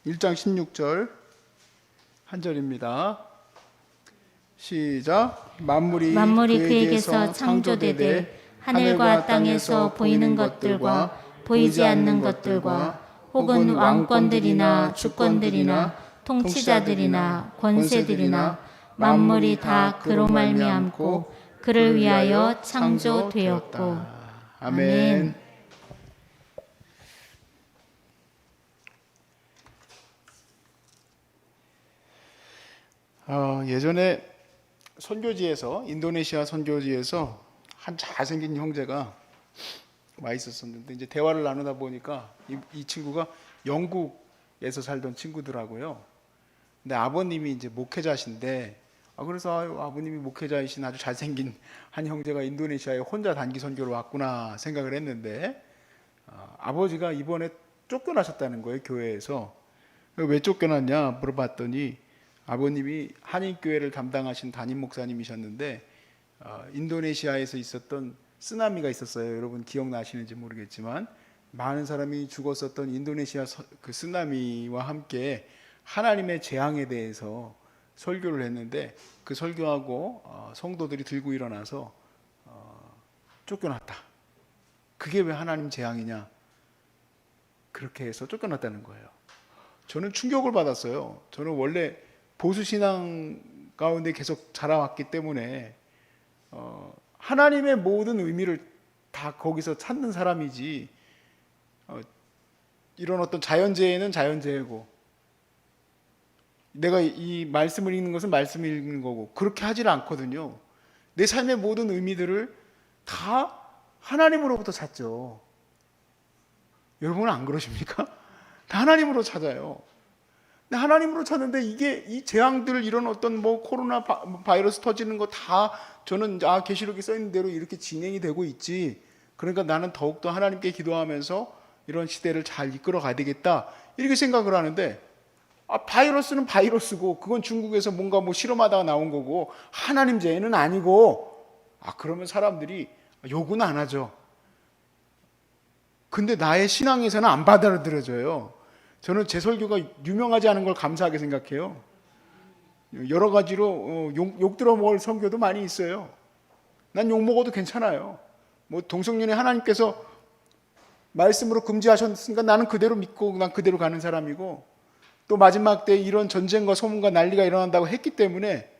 1장 16절 한 절입니다. 시작. 만물이 그에게서 창조되되 하늘과 땅에서 보이는 것들과 보이지 않는 것들과 혹은 왕권들이나 주권들이나 통치자들이나 권세들이나 만물이 다 그로 말미암고 그를 위하여 창조되었고. 아멘. 예전에 선교지에서, 인도네시아 선교지에서 한 잘생긴 형제가 와 있었었는데, 이제 대화를 나누다 보니까 이 친구가 영국에서 살던 친구더라고요. 근데 아버님이 이제 목회자신데, 그래서 아버님이 목회자이신 아주 잘생긴 한 형제가 인도네시아에 혼자 단기 선교를 왔구나 생각을 했는데, 아버지가 이번에 쫓겨나셨다는 거예요, 교회에서. 왜 쫓겨났냐 물어봤더니 아버님이 한인교회를 담당하신 담임 목사님이셨는데, 인도네시아에서 있었던 쓰나미가 있었어요. 여러분 기억나시는지 모르겠지만 많은 사람이 죽었었던 인도네시아 그 쓰나미와 함께 하나님의 재앙에 대해서 설교를 했는데, 그 설교하고 성도들이 들고 일어나서 쫓겨났다. 그게 왜 하나님 재앙이냐, 그렇게 해서 쫓겨났다는 거예요. 저는 충격을 받았어요. 저는 원래 보수신앙 가운데 계속 자라왔기 때문에 하나님의 모든 의미를 다 거기서 찾는 사람이지, 이런 어떤 자연재해는 자연재해고, 내가 이 말씀을 읽는 것은 말씀을 읽는 거고, 그렇게 하질 않거든요. 내 삶의 모든 의미들을 다 하나님으로부터 찾죠. 여러분은 안 그러십니까? 다 하나님으로 찾아요. 하나님으로 찾는데 이 재앙들, 이런 어떤 뭐 코로나 바이러스 터지는 거 다 저는 계시록에 써 있는 대로 이렇게 진행이 되고 있지, 그러니까 나는 더욱더 하나님께 기도하면서 이런 시대를 잘 이끌어 가야 되겠다, 이렇게 생각을 하는데, 바이러스는 바이러스고 그건 중국에서 뭔가 뭐 실험하다가 나온 거고 하나님 죄는 아니고, 그러면 사람들이 요구는 안 하죠. 근데 나의 신앙에서는 안 받아들여져요. 저는 제 설교가 유명하지 않은 걸 감사하게 생각해요. 여러 가지로 욕 들어먹을 설교도 많이 있어요. 난 욕 먹어도 괜찮아요. 뭐 동성연애 하나님께서 말씀으로 금지하셨으니까 나는 그대로 믿고 난 그대로 가는 사람이고, 또 마지막 때 이런 전쟁과 소문과 난리가 일어난다고 했기 때문에,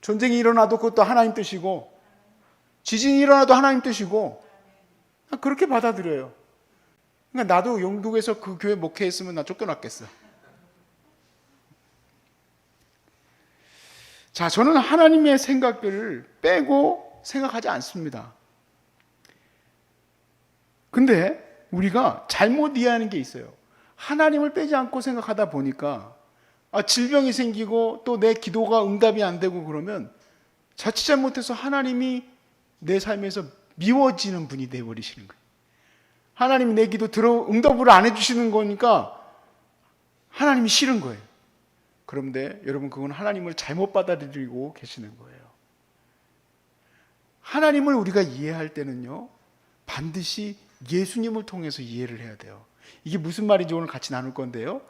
전쟁이 일어나도 그것도 하나님 뜻이고, 지진이 일어나도 하나님 뜻이고, 그렇게 받아들여요. 그러니까 나도 영국에서 그 교회 목회했으면 나 쫓겨났겠어. 자, 저는 하나님의 생각들을 빼고 생각하지 않습니다. 근데 우리가 잘못 이해하는 게 있어요. 하나님을 빼지 않고 생각하다 보니까 질병이 생기고 또 내 기도가 응답이 안 되고 그러면 자칫 잘못해서 하나님이 내 삶에서 미워지는 분이 되어버리시는 거예요. 하나님이 내 기도 응답을 안 해주시는 거니까 하나님이 싫은 거예요. 그런데 여러분, 그건 하나님을 잘못 받아들이고 계시는 거예요. 하나님을 우리가 이해할 때는요, 반드시 예수님을 통해서 이해를 해야 돼요. 이게 무슨 말인지 오늘 같이 나눌 건데요,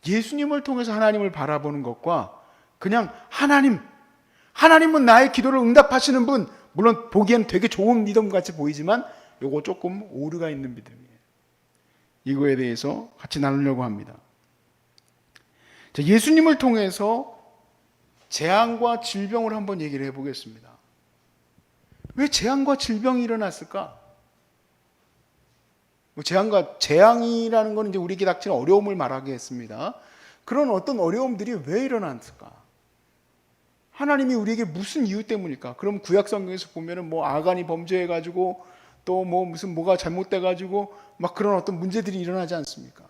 예수님을 통해서 하나님을 바라보는 것과 그냥 하나님은 나의 기도를 응답하시는 분, 물론 보기엔 되게 좋은 믿음 같이 보이지만 요거 조금 오류가 있는 믿음이에요. 이거에 대해서 같이 나누려고 합니다. 예수님을 통해서 재앙과 질병을 한번 얘기를 해보겠습니다. 왜 재앙과 질병이 일어났을까? 재앙이라는 건 이제 우리에게 닥치는 어려움을 말하게 했습니다. 그런 어떤 어려움들이 왜 일어났을까? 하나님이 우리에게 무슨 이유 때문일까? 그럼 구약 성경에서 보면은 뭐 아간이 범죄해가지고 또 뭐 무슨 뭐가 잘못돼가지고 막 그런 어떤 문제들이 일어나지 않습니까?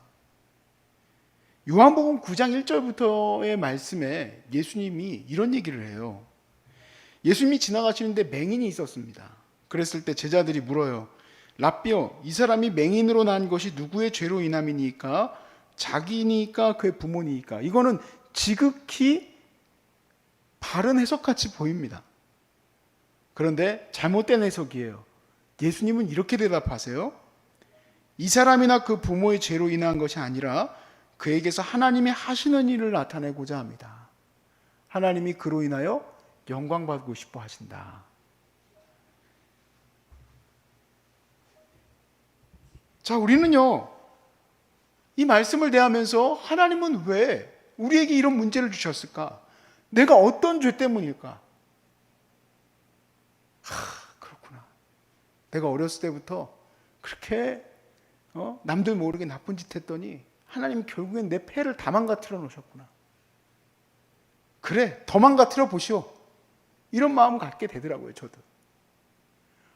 요한복음 9장 1절부터의 말씀에 예수님이 이런 얘기를 해요. 예수님이 지나가시는데 맹인이 있었습니다. 그랬을 때 제자들이 물어요. 라삐여, 이 사람이 맹인으로 난 것이 누구의 죄로 인함이니까? 자기니까 그의 부모니까? 이거는 지극히 바른 해석같이 보입니다. 그런데 잘못된 해석이에요. 예수님은 이렇게 대답하세요. 이 사람이나 그 부모의 죄로 인한 것이 아니라 그에게서 하나님이 하시는 일을 나타내고자 합니다. 하나님이 그로 인하여 영광 받고 싶어 하신다. 자, 우리는요, 이 말씀을 대하면서 하나님은 왜 우리에게 이런 문제를 주셨을까? 내가 어떤 죄 때문일까? 그렇구나. 내가 어렸을 때부터 그렇게 남들 모르게 나쁜 짓 했더니 하나님 결국엔 내 폐를 다 망가뜨려 놓으셨구나. 그래, 더 망가뜨려 보시오. 이런 마음을 갖게 되더라고요, 저도.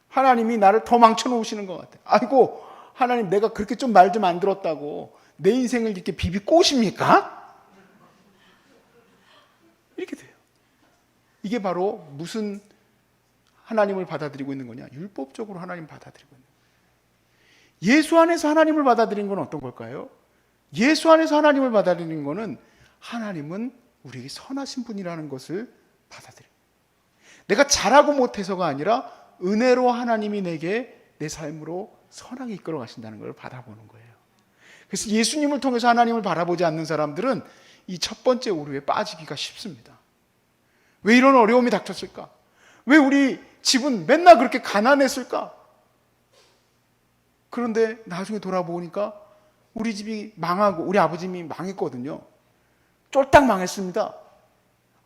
하나님이 나를 더 망쳐 놓으시는 것 같아요. 아이고, 하나님 내가 그렇게 좀 말 좀 안 들었다고 내 인생을 이렇게 비비 꼬십니까? 이렇게 돼요. 이게 바로 무슨 하나님을 받아들이고 있는 거냐? 율법적으로 하나님 받아들이고 있는 거예요. 예수 안에서 하나님을 받아들이는 건 어떤 걸까요? 예수 안에서 하나님을 받아들이는 거는 하나님은 우리에게 선하신 분이라는 것을 받아들여요. 내가 잘하고 못해서가 아니라 은혜로 하나님이 내게 내 삶으로 선하게 이끌어 가신다는 걸 받아보는 거예요. 그래서 예수님을 통해서 하나님을 바라보지 않는 사람들은 이 첫 번째 오류에 빠지기가 쉽습니다. 왜 이런 어려움이 닥쳤을까? 왜 우리 집은 맨날 그렇게 가난했을까? 그런데 나중에 돌아보니까 우리 집이 망하고 우리 아버님이 망했거든요. 쫄딱 망했습니다.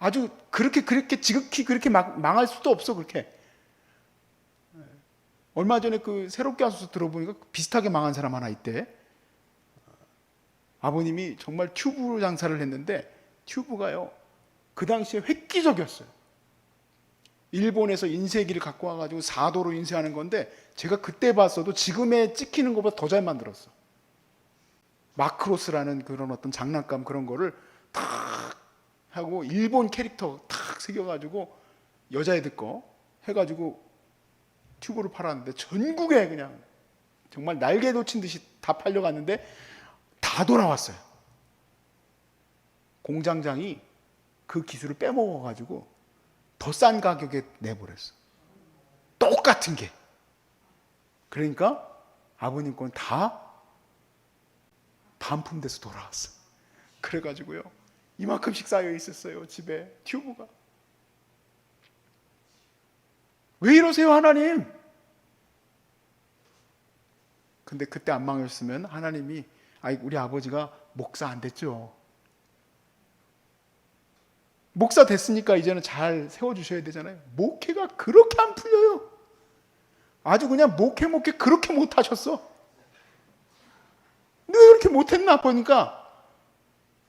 아주 그렇게 지극히 그렇게 망할 수도 없어. 그렇게. 얼마 전에 그 새롭게 와서 들어보니까 비슷하게 망한 사람 하나 있대. 아버님이 정말 튜브 장사를 했는데 튜브가요, 그 당시에 획기적이었어요. 일본에서 인쇄기를 갖고 와가지고 4도로 인쇄하는 건데 제가 그때 봤어도 지금에 찍히는 것보다 더 잘 만들었어. 마크로스라는 그런 어떤 장난감 그런 거를 탁 하고 일본 캐릭터 탁 새겨가지고 여자애들 거 해가지고 튜브를 팔았는데 전국에 그냥 정말 날개 돋친 듯이 다 팔려갔는데 다 돌아왔어요. 공장장이 그 기술을 빼먹어가지고 더 싼 가격에 내버렸어. 똑같은 게. 그러니까 아버님 건 다 반품돼서 돌아왔어. 그래가지고요, 이만큼씩 쌓여 있었어요, 집에 튜브가. 왜 이러세요, 하나님? 근데 그때 안 망했으면 하나님이, 우리 아버지가 목사 안 됐죠. 목사 됐으니까 이제는 잘 세워주셔야 되잖아요. 목회가 그렇게 안 풀려요. 아주 그냥 목회 그렇게 못하셨어. 왜 이렇게 못했나 보니까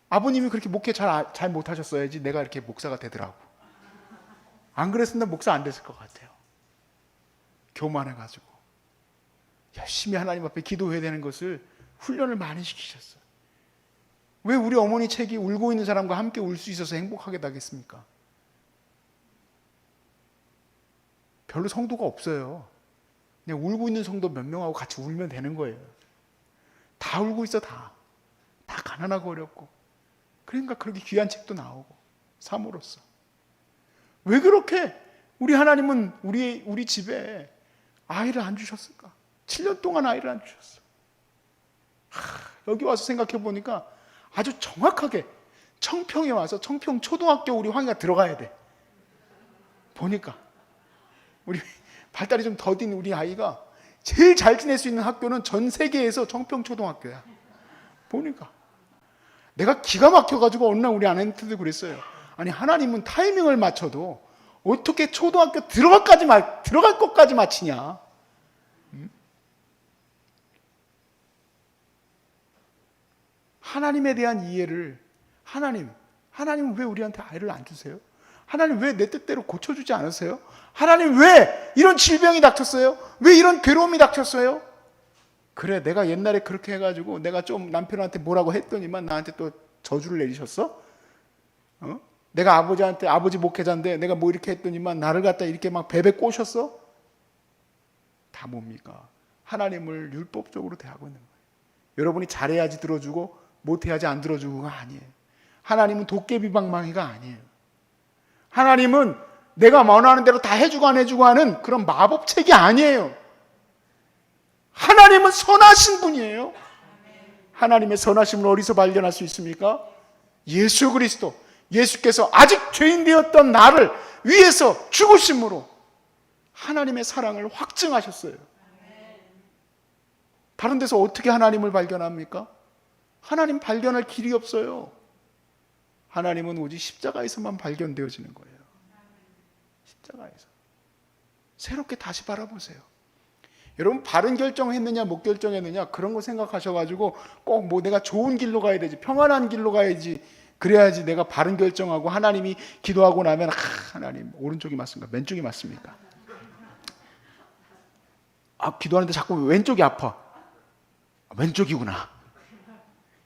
아버님이 그렇게 목회 잘 못하셨어야지 내가 이렇게 목사가 되더라고. 안 그랬으면 목사 안 됐을 것 같아요. 교만해가지고 열심히 하나님 앞에 기도해야 되는 것을 훈련을 많이 시키셨어요. 왜 우리 어머니 책이 울고 있는 사람과 함께 울 수 있어서 행복하게 나겠습니까? 별로 성도가 없어요. 그냥 울고 있는 성도 몇 명하고 같이 울면 되는 거예요. 다 울고 있어. 다 가난하고 어렵고. 그러니까 그렇게 귀한 책도 나오고 사모로서. 왜 그렇게 우리 하나님은 우리 집에 아이를 안 주셨을까? 7년 동안 아이를 안 주셨어. 여기 와서 생각해 보니까 아주 정확하게 청평에 와서 청평 초등학교 우리 황이가 들어가야 돼. 보니까 우리 발달이 좀 더딘 우리 아이가 제일 잘 지낼 수 있는 학교는 전 세계에서 청평 초등학교야. 보니까 내가 기가 막혀가지고 어느 날 우리 아내한테도 그랬어요. 아니, 하나님은 타이밍을 맞춰도 어떻게 초등학교 들어갈 것까지 맞히냐? 하나님에 대한 이해를, 하나님은 왜 우리한테 아이를 안 주세요? 하나님 왜 내 뜻대로 고쳐주지 않으세요? 하나님 왜 이런 질병이 닥쳤어요? 왜 이런 괴로움이 닥쳤어요? 그래, 내가 옛날에 그렇게 해가지고 내가 좀 남편한테 뭐라고 했더니만 나한테 또 저주를 내리셨어? 내가 아버지 목회자인데 내가 뭐 이렇게 했더니만 나를 갖다 이렇게 막 베베 꼬셨어? 다 뭡니까? 하나님을 율법적으로 대하고 있는 거예요. 여러분이 잘해야지 들어주고 못해야지 안 들어주고가 아니에요. 하나님은 도깨비방망이가 아니에요. 하나님은 내가 원하는 대로 다 해주고 안 해주고 하는 그런 마법책이 아니에요. 하나님은 선하신 분이에요. 하나님의 선하심을 어디서 발견할 수 있습니까? 예수 그리스도, 예수께서 아직 죄인 되었던 나를 위해서 죽으심으로 하나님의 사랑을 확증하셨어요. 다른 데서 어떻게 하나님을 발견합니까? 하나님 발견할 길이 없어요. 하나님은 오직 십자가에서만 발견되어지는 거예요. 십자가에서. 새롭게 다시 바라보세요. 여러분, 바른 결정했느냐 못 결정했느냐 그런 거 생각하셔가지고 꼭 뭐 내가 좋은 길로 가야 되지, 평안한 길로 가야지, 그래야지 내가 바른 결정하고 하나님이 기도하고 나면 하나님 오른쪽이 맞습니까? 왼쪽이 맞습니까? 기도하는데 자꾸 왼쪽이 아파. 왼쪽이구나.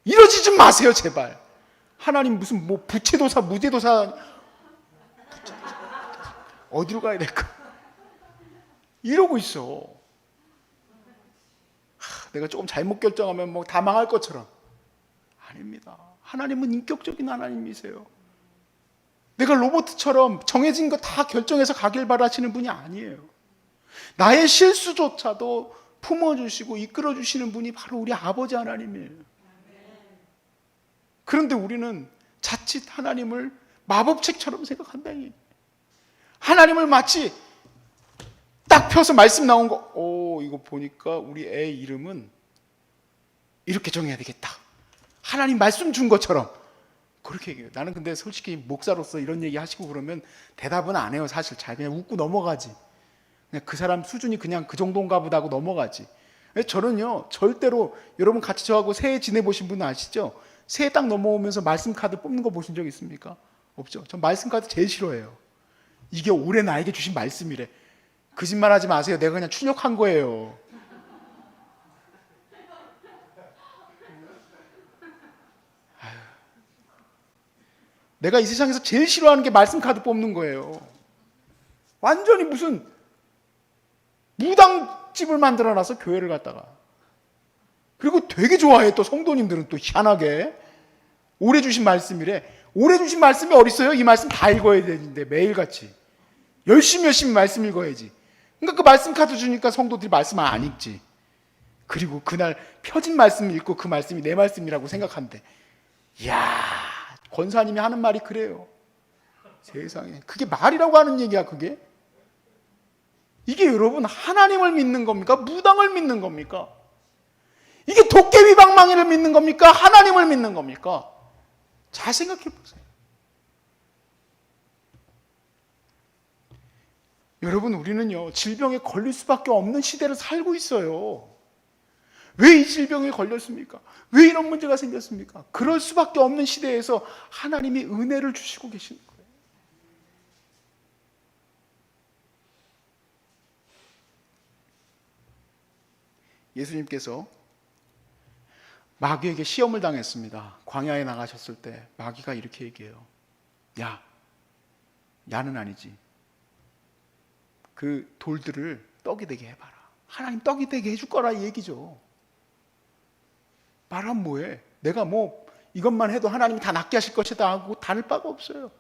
이러지 좀 마세요, 제발. 하나님 무슨 뭐 부채도사, 무죄도사, 어디로 가야 될까? 이러고 있어. 내가 조금 잘못 결정하면 뭐 다 망할 것처럼. 아닙니다. 하나님은 인격적인 하나님이세요. 내가 로봇처럼 정해진 거 다 결정해서 가길 바라시는 분이 아니에요. 나의 실수조차도 품어주시고 이끌어주시는 분이 바로 우리 아버지 하나님이에요. 그런데 우리는 자칫 하나님을 마법책처럼 생각한다는 얘기예요. 하나님을 마치 딱 펴서 말씀 나온 거, 이거 보니까 우리 애 이름은 이렇게 정해야 되겠다. 하나님 말씀 준 것처럼 그렇게 얘기해요. 나는 근데 솔직히 목사로서 이런 얘기 하시고 그러면 대답은 안 해요. 사실 잘 그냥 웃고 넘어가지. 그냥 그 사람 수준이 그냥 그 정도인가 보다 하고 넘어가지. 저는요, 절대로 여러분 같이 저하고 새해 지내보신 분 아시죠? 새해 딱 넘어오면서 말씀 카드 뽑는 거 보신 적 있습니까? 없죠. 전 말씀 카드 제일 싫어해요. 이게 올해 나에게 주신 말씀이래. 거짓말하지 마세요. 내가 그냥 출력한 거예요. 내가 이 세상에서 제일 싫어하는 게 말씀 카드 뽑는 거예요. 완전히 무슨 무당집을 만들어놔서 교회를 갔다가, 그리고 되게 좋아해. 또 성도님들은 또 희한하게 올해 주신 말씀이래. 올해 주신 말씀이 어딨어요? 이 말씀 다 읽어야 되는데 매일같이 열심히 말씀 읽어야지. 그러니까 그 말씀 카드 주니까 성도들이 말씀 안 읽지. 그리고 그날 펴진 말씀 읽고 그 말씀이 내 말씀이라고 생각한대. 이야, 권사님이 하는 말이 그래요. 세상에, 그게 말이라고 하는 얘기야. 그게 이게 여러분 하나님을 믿는 겁니까? 무당을 믿는 겁니까? 이게 도깨비 방망이를 믿는 겁니까? 하나님을 믿는 겁니까? 잘 생각해 보세요. 여러분, 우리는요, 질병에 걸릴 수밖에 없는 시대를 살고 있어요. 왜 이 질병에 걸렸습니까? 왜 이런 문제가 생겼습니까? 그럴 수밖에 없는 시대에서 하나님이 은혜를 주시고 계시는 거예요. 예수님께서 마귀에게 시험을 당했습니다. 광야에 나가셨을 때 마귀가 이렇게 얘기해요. 야는 아니지. 그 돌들을 떡이 되게 해봐라. 하나님 떡이 되게 해줄 거라 이 얘기죠. 말하면 뭐해? 내가 뭐 이것만 해도 하나님이 다 낫게 하실 것이다 하고 다를 바가 없어요.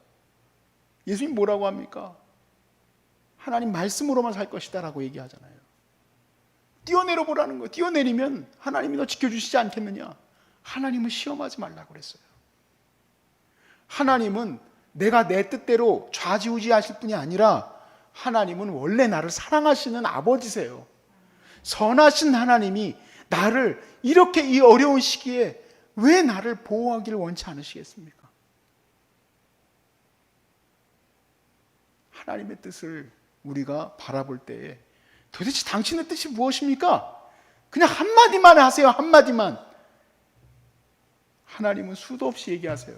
예수님 뭐라고 합니까? 하나님 말씀으로만 살 것이다 라고 얘기하잖아요. 뛰어내려 보라는 거예요. 뛰어내리면 하나님이 너 지켜주시지 않겠느냐. 하나님은 시험하지 말라고 그랬어요. 하나님은 내가 내 뜻대로 좌지우지하실 분이 아니라 하나님은 원래 나를 사랑하시는 아버지세요. 선하신 하나님이 나를 이렇게 이 어려운 시기에 왜 나를 보호하기를 원치 않으시겠습니까? 하나님의 뜻을 우리가 바라볼 때에 도대체 당신의 뜻이 무엇입니까? 그냥 한마디만 하세요. 한마디만. 하나님은 수도 없이 얘기하세요.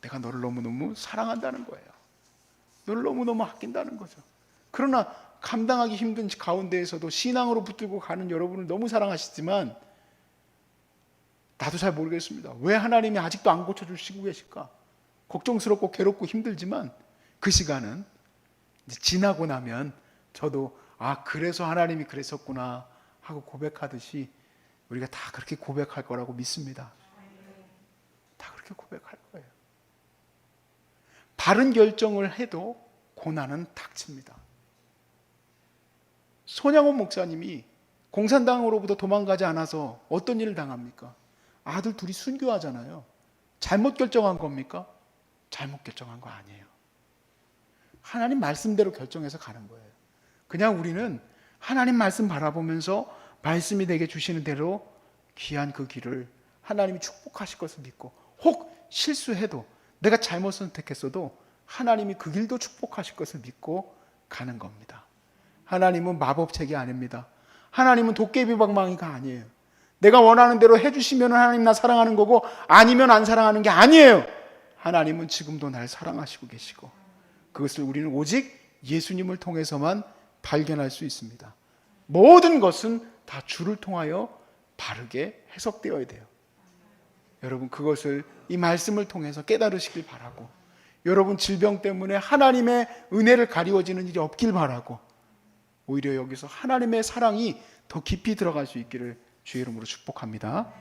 내가 너를 너무너무 사랑한다는 거예요. 너를 너무너무 아낀다는 거죠. 그러나 감당하기 힘든 가운데에서도 신앙으로 붙들고 가는 여러분을 너무 사랑하시지만 나도 잘 모르겠습니다. 왜 하나님이 아직도 안 고쳐주시고 계실까? 걱정스럽고 괴롭고 힘들지만 그 시간은 이제 지나고 나면 저도 그래서 하나님이 그랬었구나 하고 고백하듯이 우리가 다 그렇게 고백할 거라고 믿습니다. 다 그렇게 고백할 거예요. 바른 결정을 해도 고난은 닥칩니다. 손양원 목사님이 공산당으로부터 도망가지 않아서 어떤 일을 당합니까? 아들 둘이 순교하잖아요. 잘못 결정한 겁니까? 잘못 결정한 거 아니에요. 하나님 말씀대로 결정해서 가는 거예요. 그냥 우리는 하나님 말씀 바라보면서 말씀이 내게 주시는 대로 귀한 그 길을 하나님이 축복하실 것을 믿고, 혹 실수해도 내가 잘못 선택했어도 하나님이 그 길도 축복하실 것을 믿고 가는 겁니다. 하나님은 마법책이 아닙니다. 하나님은 도깨비 방망이가 아니에요. 내가 원하는 대로 해주시면 하나님 나 사랑하는 거고, 아니면 안 사랑하는 게 아니에요. 하나님은 지금도 날 사랑하시고 계시고, 그것을 우리는 오직 예수님을 통해서만 발견할 수 있습니다. 모든 것은 다 주를 통하여 바르게 해석되어야 돼요. 여러분, 그것을 이 말씀을 통해서 깨달으시길 바라고, 여러분 질병 때문에 하나님의 은혜를 가리워지는 일이 없길 바라고, 오히려 여기서 하나님의 사랑이 더 깊이 들어갈 수 있기를 주의 이름으로 축복합니다.